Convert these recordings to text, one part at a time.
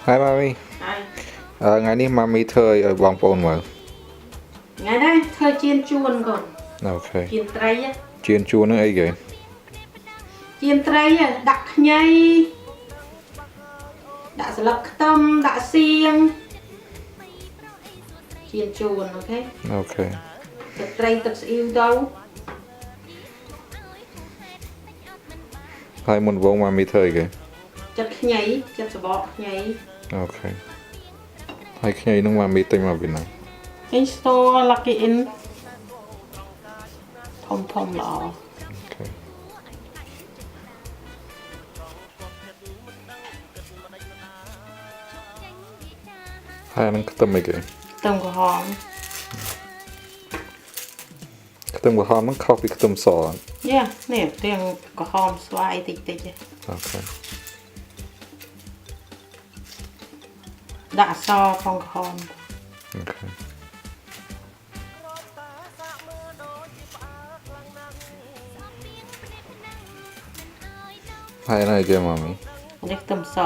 Hi Mami. Hi. Ngàyនេះ Mami ធ្វើឲ្យបងប្អូនមើល ថ្ងៃនេះធ្វើជៀនជួនកូន អូខេ ជៀនត្រី ជៀនជួនហ្នឹងអីគេ ជៀនត្រីដាក់ខ្ញីដាក់ស្លឹកខ្ទឹមដាក់សៀងជៀនជួនអូខេ អូខេ ទឹកត្រីទឹកស្អ៊ីវទៅ ហើយមុនវង Mami ធ្វើអីគេ ចិត្តខ្ញីចិត្តសបកខ្ញី អូខេហើយខ្ញីហ្នឹង Mami ទិញមកពីណា អេស្តូ Lucky In ធំល្អ អូខេហើយហ្នឹងខ្ទឹមអីគេ ខ្ទឹមក្រហម ខ្ទឹមក្រហមហ្នឹងខុសពីខ្ទឹមស យ៉ានេះទាំងក្រហមស្វាយតិចតិច អូខេ ដាក់អសផងក្រហម អូខេហើយណាគេ Mami នេះខ្ទឹមស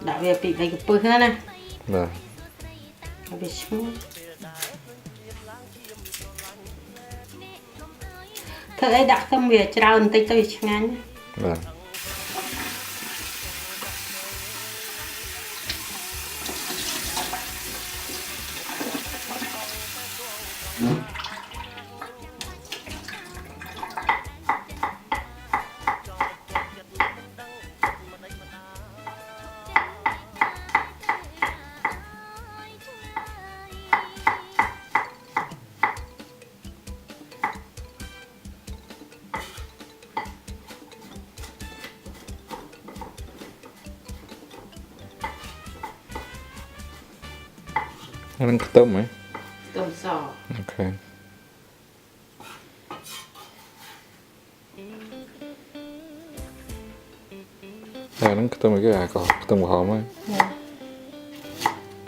ដាក់វាពី3កំពឹសណា បាទ វាឈ្ងុយធ្វើអីដាក់ខ្ទឹមវាច្រើនបន្តិចទៅវាឆ្ងាញ់ បាទ ហ្នឹងខ្ទឹមហ៎ ខ្ទឹមស អូខេហើយហ្នឹងខ្ទឹមអីគេអាក៏ខ្ទឹមក្រហមហើយ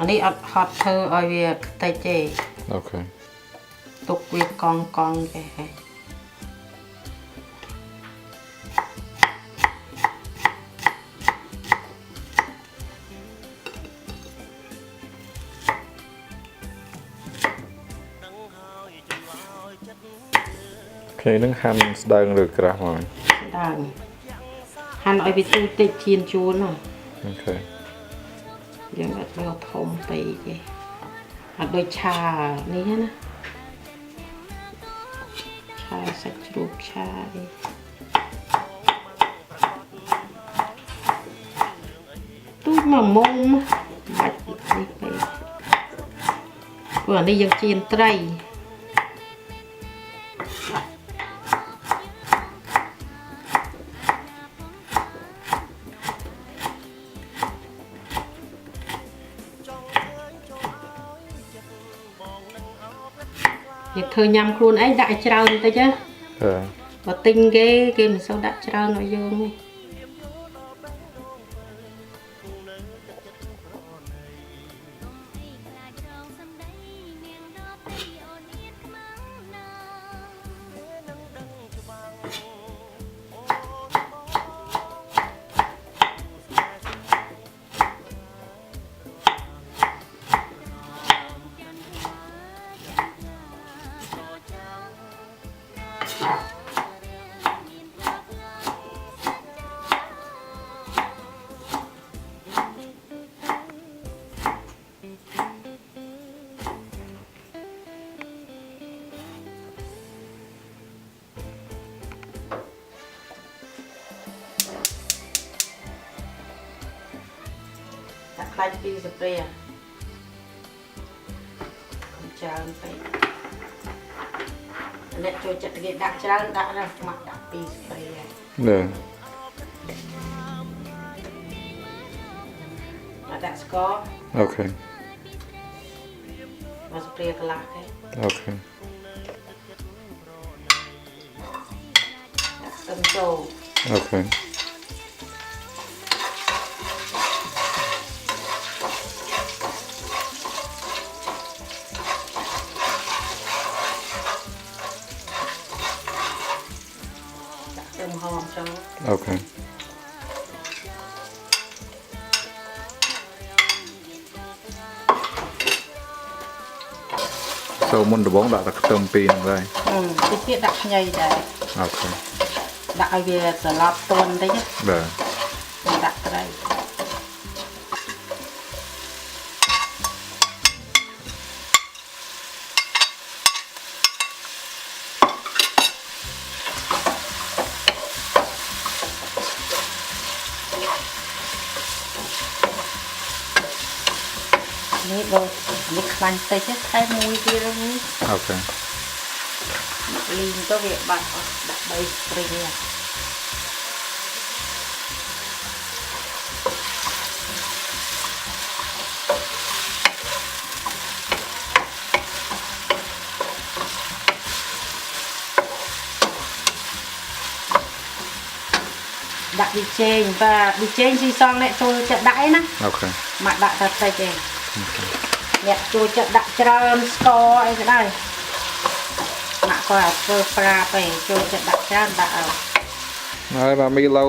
អានេះអត់ហត់ធ្វើឲ្យវាខ្ទេចទេ អូខេ ទុកវាកង់ទេគេនឹងហាន់ស្ដើងឬក្រាស់មក ដើមហាន់ឲ្យវាទូតិចជៀនជួន អូខេ យើងអត់យកធំពេកទេអត់ដូចឆានេះណាឆាសាច់ជ្រូកឆាអីទូចមកមុំបាច់នេះពេកព្រោះអានេះយើងជៀនត្រីយើងធ្វើញ៉ាំខ្លួនឯងដាក់ឲ្យច្រើនបន្តិចណា បើទិញគេមិនសូវដាក់ច្រើនឲ្យយើងទេ ខ្លាច់ពីស្ព្រេកុំច្រើនពេកអ្នកចូលចិត្តគេដាក់ច្រើនដាក់ណាខ្មាក់ដាក់ពីស្ព្រេ ដាក់ស្ករ អូខេ មកស្ព្រាកន្លះទេ អូខេ ដាក់ខ្ទឹមចូល អូខេ ដាក់ខ្ទឹមហមចូល អូខេ ចូលមុនដំបូងដាក់តែខ្ទឹមពីរហ្នឹងដែរ តិចទៀតដាក់ខ្ញីដែរ អូខេ ដាក់ឲ្យវាត្រឡប់ទន់តិច បាទ ដាក់ត្រី នេះបើនេះខ្លាញ់តិចថែមមួយទៀតហ្នឹង អូខេ លីងទៅវាបាត់អស់ដាក់3ស្ព្រីងដាក់ប៊ីចេងបាទប៊ីចេងស៊ីសងអ្នកចូលចិត្តដាក់ឯណា អូខេ មកដាក់តែតិចឯងអ្នកចូលចិត្តដាក់ច្រើនស្ករអីក៏ដោយមកគាត់ធ្វើប្រាប់ឯងចូលចិត្តដាក់ច្រើនដាក់ឲ្យ ហើយមកមីឡូ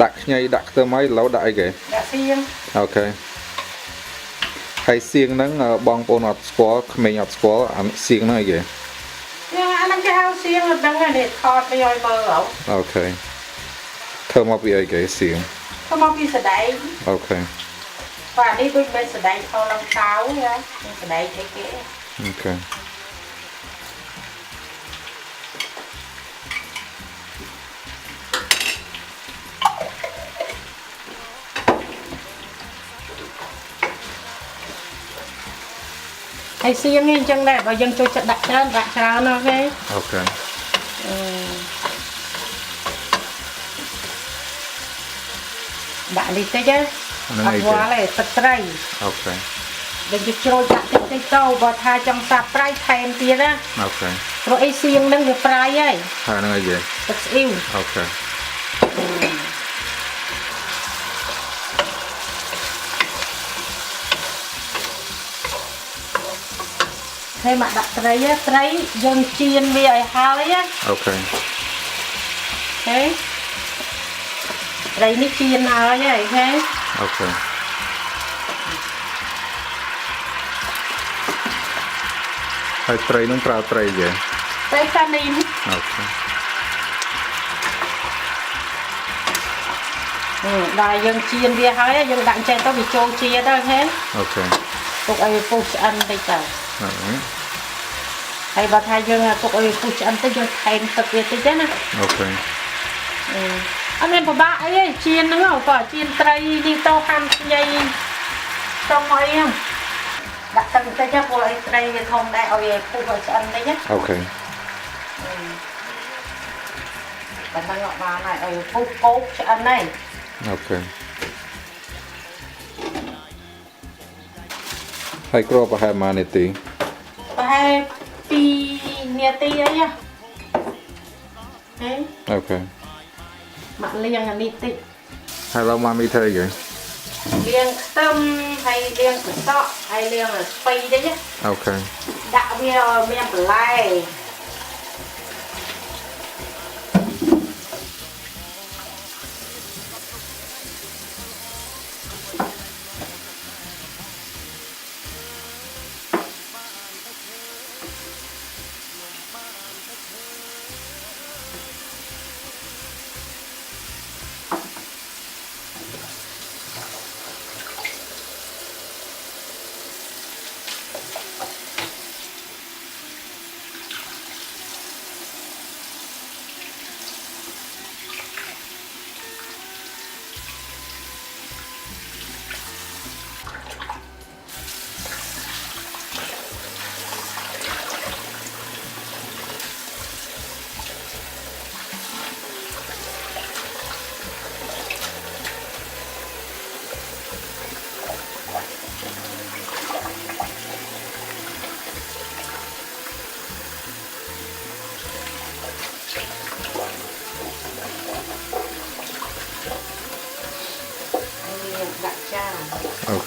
ដាក់ខ្ញីដាក់ខ្ទឹមហើយឡូដាក់អីគេ ដាក់សៀង អូខេហើយសៀងហ្នឹងបងប្អូនអត់ស្គាល់ក្មេងអត់ស្គាល់អាសៀងហ្នឹងអីគេ អាហ្នឹងគេហៅសៀងអត់ដឹងទេនេះថតឲ្យមើលអោ អូខេធ្វើមកពីអីគេសៀង ធ្វើមកពីសដែង អូខេ បាទនេះដូចមិនសដែងខោឡើងខោហ្នឹងសដែងអីគេ អូខេ ហើយសៀងនេះអញ្ចឹងដែរបើយើងចូលចិត្តដាក់ច្រើនដាក់ច្រើនអូខេ អូខេ ដាក់នេះតិចណាអត់វល់ទេទឹកត្រី អូខេ ដូចវាជ្រោយដាក់តិចតិចទៅបើថាចង់សាប់ប្រៃថែមទៀតណា អូខេ ព្រោះអីសៀងហ្នឹងវាប្រៃហើយ ហើយហ្នឹងអីគេ ទឹកស្អ៊ីវ អូខេ ហើយមកដាក់ត្រីត្រីយើងចៀនវាឲ្យហើយណា អូខេ ហេត្រីនេះចៀនហើយហេ អូខេហើយត្រីហ្នឹងប្រើត្រីគេ ត្រីកានីន អូខេ ដល់យើងចៀនវាហើយយើងដាក់ចេះទៅវាចូលជាតិទៅហេ អូខេ ទុកឲ្យពុះឆ្អិនតិចទៅ អឺ ហើយបើថាយើងទុកឲ្យពុះឆ្អិនតិចយើងថែមទឹកវាតិចណា អូខេ អត់មានពិបាកអីទេចៀនហ្នឹងក៏ចៀនត្រីនេះទៅហាន់ខ្ញីទៅមកអីហ្នឹងដាក់ទឹកតិចព្រោះអីត្រីវាធំដែរឲ្យវាពុះឲ្យឆ្អិនតិចណា អូខេ តែហ្នឹងអត់បានហើយឲ្យពុះកោកឆ្អិនហើយ អូខេហើយគ្រាប់ប្រហែលម៉ានាទី ប្រហែល2នាទីអីហ៎ហេ អូខេ មកលាងអានេះតិច ហើយឡូវម៉ាមីធ្វើអីគេ លាងខ្ទឹមហើយលាងកសក់ហើយលាងស្ពៃតិចណា អូខេ ដាក់វាឲ្យមានបន្លែ ហ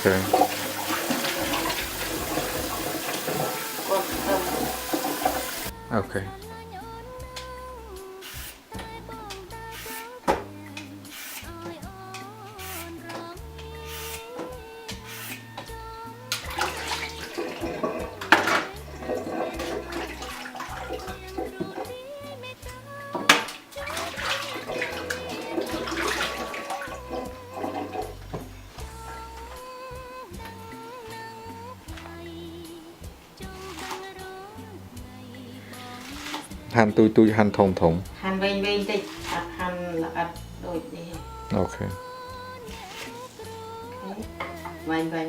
Okay. គាត់ទៅ Okay. หั่นตุยๆหั่นធំ ហាន់វែងតិចអត់ហាន់ល្អិតដូចនេះ អូខេ វែងហើយ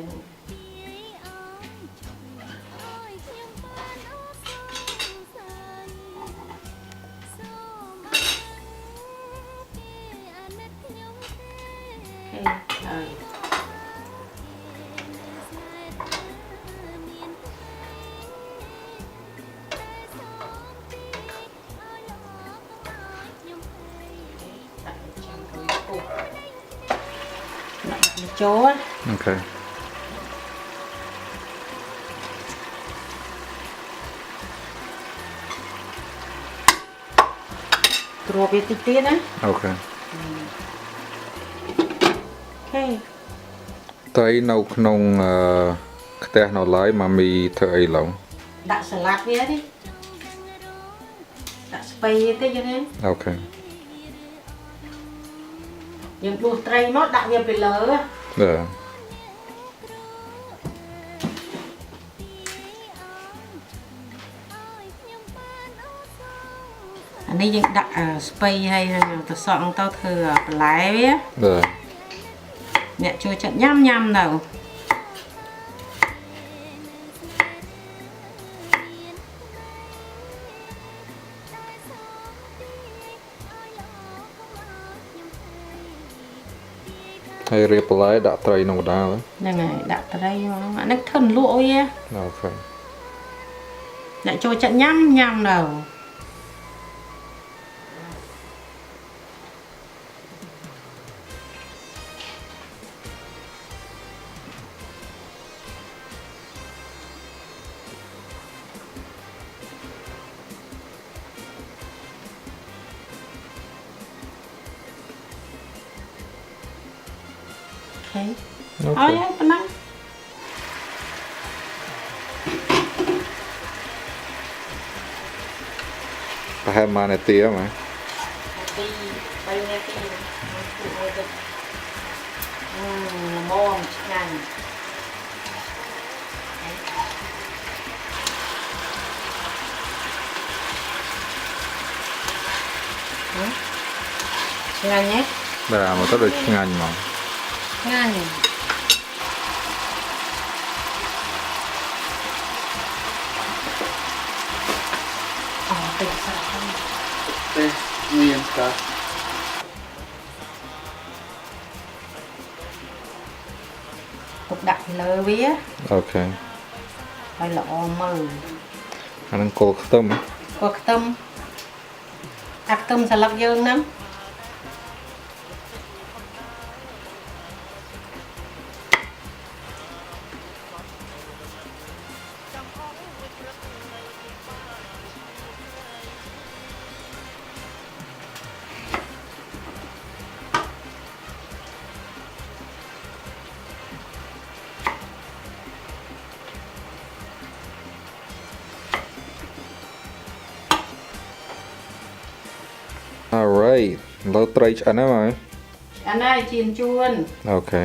ចូល អូខេ គ្រាប់វាតិចទៀតណា អូខេ អូខេ ត្រីនៅក្នុងខ្ទះនៅឡើយម៉ាមីធ្វើអីឡង ដាក់សាឡាត់វាទេដាក់ស្ពៃវាតិចហ្នឹង អូខេ យើងដួសត្រីមកដាក់វាពីលើ បាទ អានេះយើងដាក់ស្ពៃហើយទៅសក់ទៅធ្វើបន្លែវា បាទ អ្នកចូលចិត្តញ៉ាំទៅ ហើយរៀបបន្លែដាក់ត្រីក្នុងកណ្ដាល ហ្នឹងហើយដាក់ត្រីមកអានេះធិនលក់អុយ អូខេ អ្នកចូលចិត្តញ៉ាំទៅ អូ ហើយ ខេ ប៉ុណ្ណឹង ប្រហែលម៉ានាទីហ៎ម៉ែ ពី3នាទីមកមួយទឹកល្មមឆ្ងាញ់ឆ្ងាញ់ទេ បាទមកទៅដូចឆ្ងាញ់ហ្មង ឆ្ងាញ់អូតិចសាច់ហ្នឹង ទេមានកាត់ ទុកដាក់លើវា អូខេ ឲ្យល្អមើល អានឹងគល់ខ្ទឹម ក៏ខ្ទឹមអាខ្ទឹមស្លឹកយើងហ្នឹង Alright លើត្រីឆ្អិនហើយម៉ែ អានេះជៀនជួន អូខេ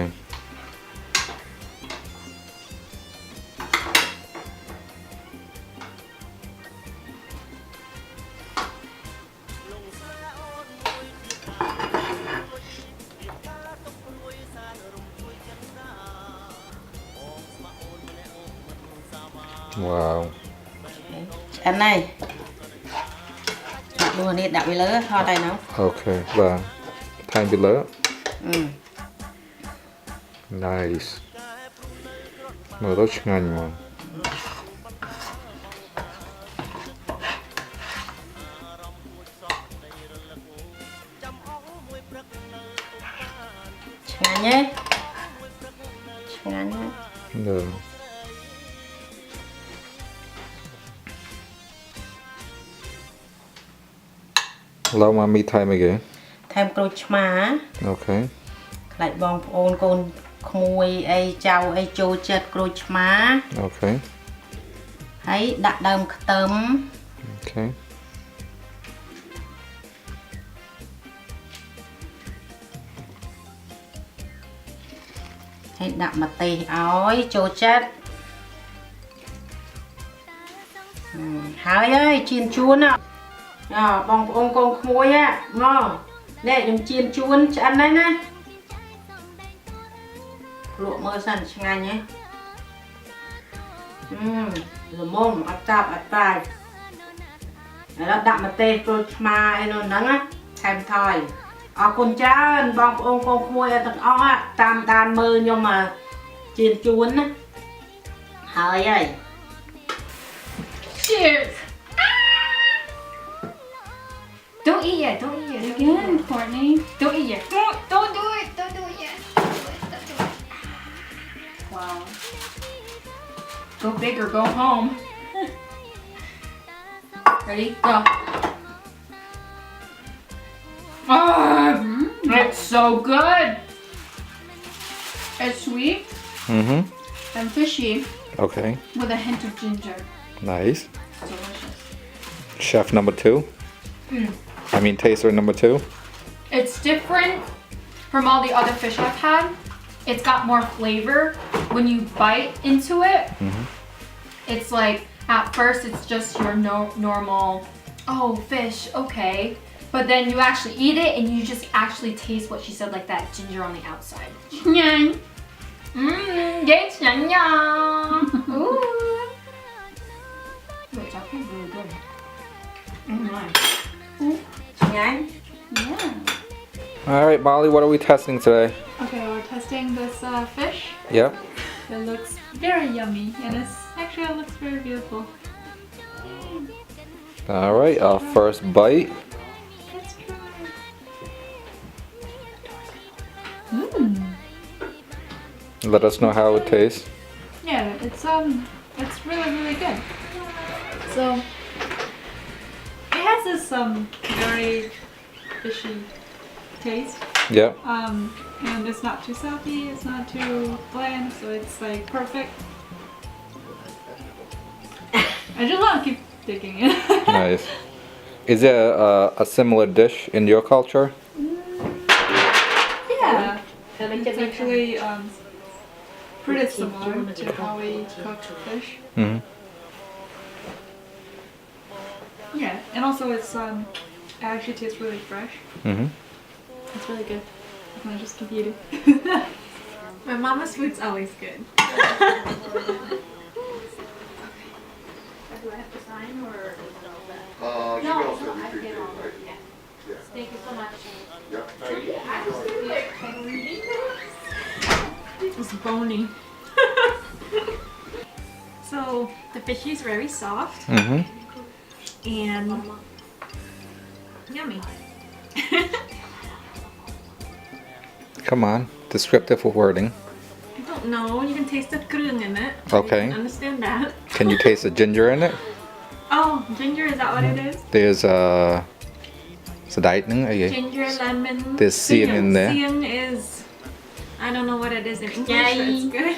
វ៉ាវ ឆ្អិនហើយដាក់នេះដាក់វាលើថតហើយណា អូខេបាទថែមពីលើ Nice មើលទៅឆ្ងាញ់ហ្មង ឆ្ងាញ់ទេឆ្ងាញ់ណាស់ เรามามีไทยไหมเก๋ แถมกรูดชมา โอเค ไหลบองโอนโกนขโมยไอ้เจ้าไอ้โจเจ็ดกรูดชมา โอเค ให้ดักเดิมเติม โอเค ให้ดักมาตีเอาไอ้โจเจ็ดหายเอ้ยจีนชวนอ่ะบองโอนโกนขโมยอ่ะงอเนี่ยยังจีนชวนอันไหนนะลวกมือสั่นช่างไงเนี่ยละมุนอัดจับอัดตายแล้วดักมาเตะกรูดมาไอ้นนนั่งอ่ะแถมทอยเอาคนเจ้าบององค์กงขโมยตั้งอ้อตามการมือยมมาจีนจวนนะหายไอ้ Cheers! Don't eat yet. Don't eat yet. Again, Courtney. Don't eat yet. Don't do it. Don't do it yet. Don't do it. Wow. Go big or go home. Ready? Go. Oh, it's so good. It's sweet Mm-hmm. and fishy Okay. with a hint of ginger. Nice. It's delicious. Chef number 2. I mean taster number 2. It's different from all the other fish I've had. It's got more flavor when you bite into it. It's like at first it's just your normal, oh, fish, okay. But then you actually eat it and you just actually taste what she said, like that ginger on the outside. Yang. Yes, yeah. Ooh. Wait, it's actually really good. Oh my. ไง Yeah. All right, Molly, what are we testing today? Okay, we're testing this fish. Yep. It looks very yummy, and it looks very beautiful. All right, our first bite. Let's try. Let us know how it tastes. Yeah, it's really good. So it has this very fishy taste. Yep. And it's not too salty, it's not too bland, so it's like perfect. I just want to keep digging in. Nice. Is there a similar dish in your culture? Yeah, it's actually pretty similar to how we cook fish. Mm-hmm. Yeah, and also it actually tastes really fresh. Mm-hmm. It's really good. I'm gonna just keep eating. My mama's food's always good. Do I have to sign or is it all that? She No, also I repeated, did all right? that. Yeah. Thank you so much. Yep. Thank you. I was really like reading this. It's bony. So the fishy is very soft Mm-hmm. and yummy. Come on. Descriptive wording. I don't know. You can taste the krung in it. Okay. You can understand that. Can you taste the ginger in it? Oh, ginger, is that what it is? There's slight Ginger, lemon. There's siang in there. Siang is, I don't know what it is in English, but it's good.